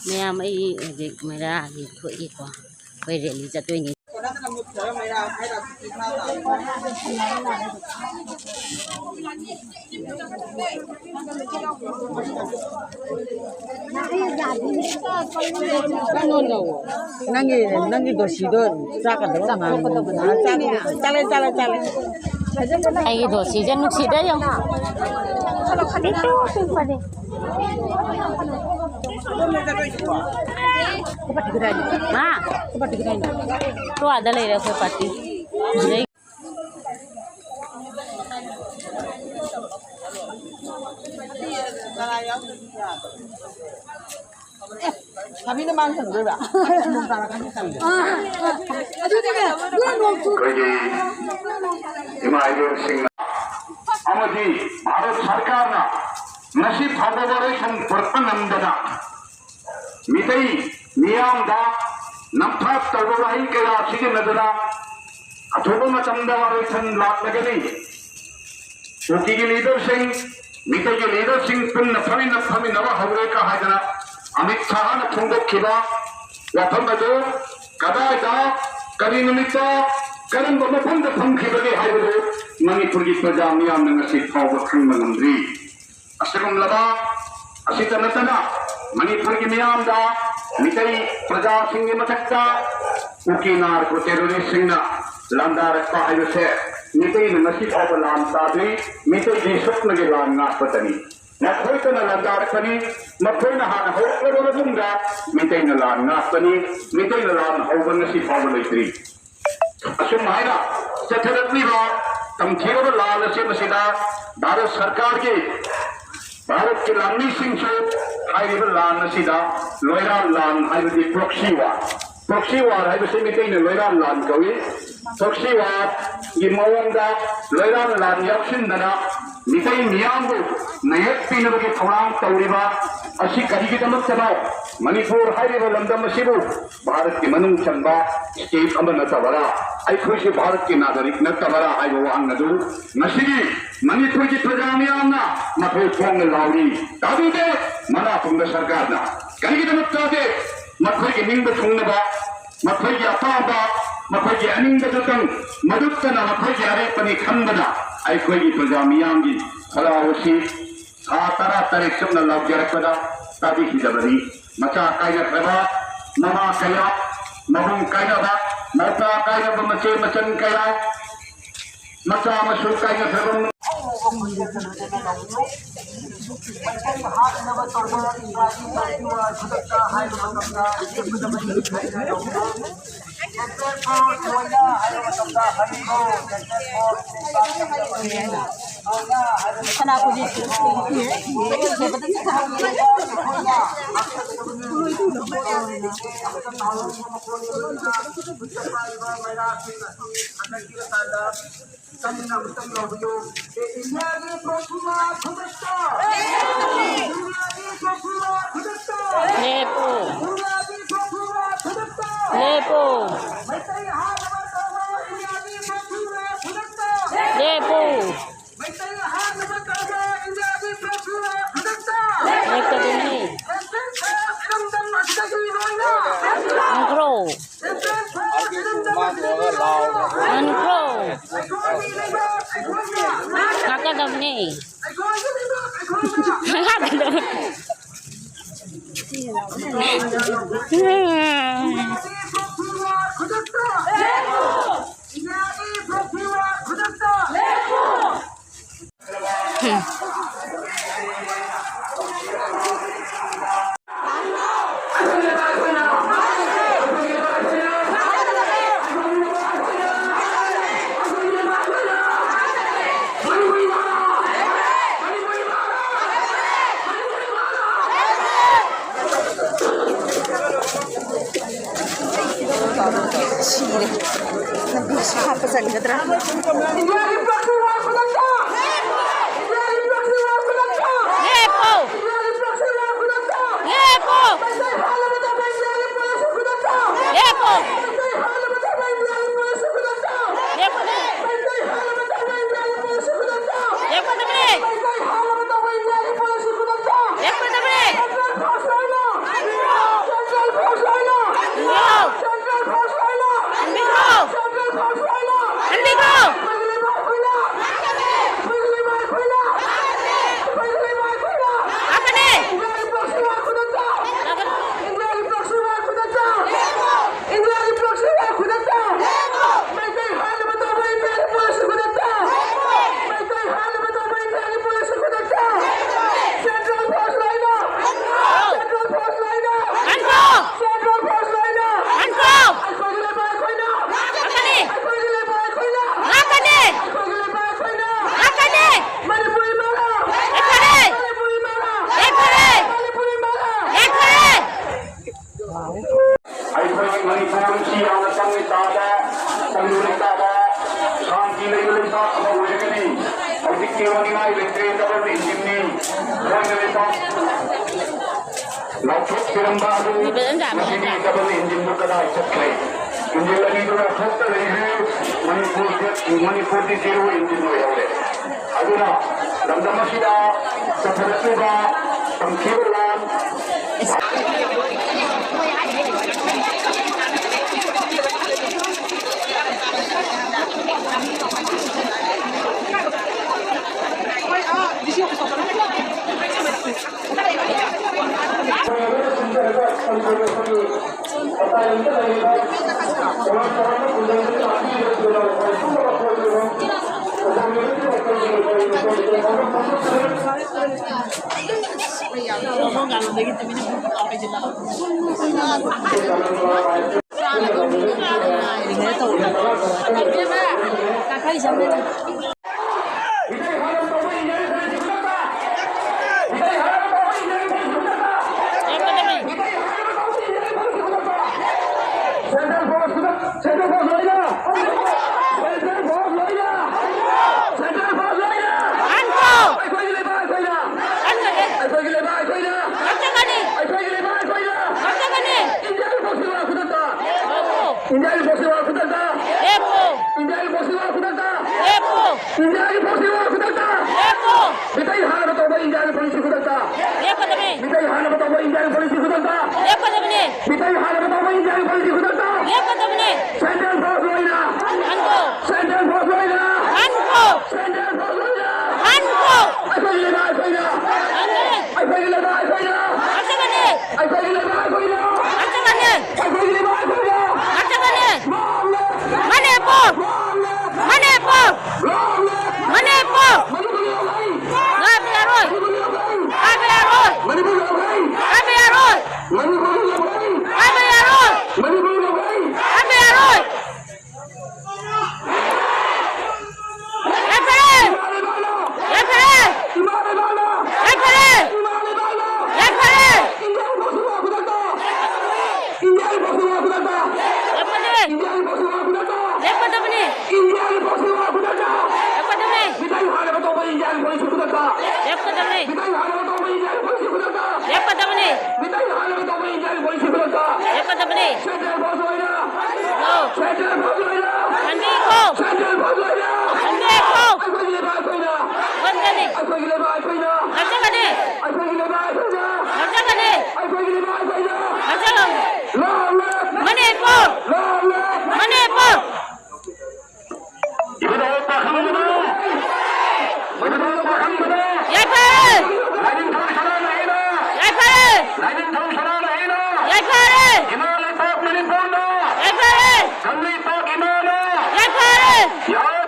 Mẹ mấy việc mày ra thì thôi đi qua bây giờ lý cho tôi nhỉ nangi dosido sakadro chale ai đồ xí dân nước xí đấy không à tu ada lagi rasa pati kami na mang sangre ba nung tara kami sangre আমাদের ভারত সরকার না নসিব ভাগবরে সম্পর্কন নন্দনা মিতাই নিয়ম দা নফা তগবাই কয়া সিগে নদনা अथोबो मतमदा वारोथन लात लगनी ओकी की leader Singh मिताई की लीडर सिंह पिन नफमी नव हवरे का हाजना अमित शाह न फुंगोखिबा वफम अदो कदादा करी निमित्ता करम मफम फंखिबगे हाइबदो मणिपुर की प्रजा मियाम नंगसी फाव खंग नंद्री असगम लबा असित नतना मणिपुर की मियाम दा मिताई प्रजा सिंह मथक्ता उकी नार को टेररिस्ट सिंह ना लांदार पाहिबसे मिताई नंगसी फाव लाम तादरी मिताई जी स्वप्न के लाम नापतनी नखोइतना लांदार कनी मखोइना हान होकरो दुंगा मिताई न लाम नापतनी मिताई न लाम होबन नसी फाव लेत्री असुम हायना चथरत्नी बा तमथीरब लाल से मसीदा भारत सरकार के भारत के लानी सिंह से हाइब लान नसीदा लोयरा लान हाइबदी प्रॉक्सी वार हाइबसे मिताई न लोयरा लान कवी प्रॉक्सी वार ये मवंगा लोयरा लान याक्सिनदना मिताई मियांबु नयक पिनबगे थौरांग तौरिबा असी करिगिदमक्तबा मणिपुर हाइरिबा लमदम असिबु भारत के मनुंग चंबा स्टेट अमर नतबरा अखोइसे भारत के नागरिक नतबरा हाइबो वांगदु नसिगी मणिपुर की प्रजा मियांना मथो थोंग लाउरी तादुदे मना पुंग सरकारना करिगिदमक्तादे मथोइ के निंग थोंगनबा मथोइ के अपाबा मथोइ के अनिंग दतंग मदुत्तना मथोइ के अरेपनि खंबना अखोइ की प्रजा मियांगी खलावसी सा तरा तरेक सुमना लाउजरकदा तादी हिजबरी मचा कायनखबा ममा कया महुं कायनबा मता कायनब मचे मचन कया मचा मसु कायनखबा Hey! ꯂꯩꯇ꯭ꯔꯦ ꯗꯕꯜ ꯏꯟꯖꯤꯟꯅꯤ ꯂꯣꯏꯅꯔꯤꯕ ꯂꯥꯎꯊꯣꯛꯄꯤꯔꯝꯕ ꯑꯗꯨ ꯉꯁꯤꯗꯤ ꯗꯕꯜ ꯏꯟꯖꯤꯟꯗꯨ ꯀꯗꯥꯏ ꯆꯠꯈ꯭ꯔꯦ ꯏꯟꯖꯤꯟ ꯑꯅꯤꯗꯨ ꯂꯥꯎꯊꯣꯛꯇ ꯂꯩꯈ꯭ꯔꯦ ꯃꯅꯤꯄꯨꯔꯗꯤ ꯖꯦꯔꯣ ꯏꯟꯖꯤꯟ ꯑꯣꯏꯍꯧꯔꯦ ꯑꯗꯨꯅ ꯂꯝꯗꯝ ꯑꯁꯤꯗ ꯆꯠꯊꯔꯛꯂꯤꯕ ꯇꯝꯈꯤꯕ ꯂꯥꯟ Injil Posiwa Kudata. Epo. Injil Posiwa Kudata. Epo. Injil Posiwa Kudata. Epo. Mitai Hana Batawa Injil Polisi Kudata. Epo dami. Mitai Hana Batawa Injil Polisi Kudata. Epo dami. Mitai Hana Batawa Injil Polisi Kudata. Epo dami. Central Force Loina. Anko. Central Force Loina. Anko. Central Force Loina. Anko. I pay you I pay you. I pay you I pay you. Achagane. I pay you I pay you. Achagane. I pay you I pay you. Achagane. Manepo. Manepo. Manepo. Gabi aroy. Gabi aroy. Gabi aroy. Gabi aroy. Gabi aroy. Efere. Efere. Efere. Efere. Epo dami. Epo dami. Epo dami. Epo dami. Epo dami. No. Andi ko. Andi ko. Wandani. Achagane. Achagane. Achagane. Manepo. Manepo. Yapare. Yapare. Yapare. Yapare. Yapare.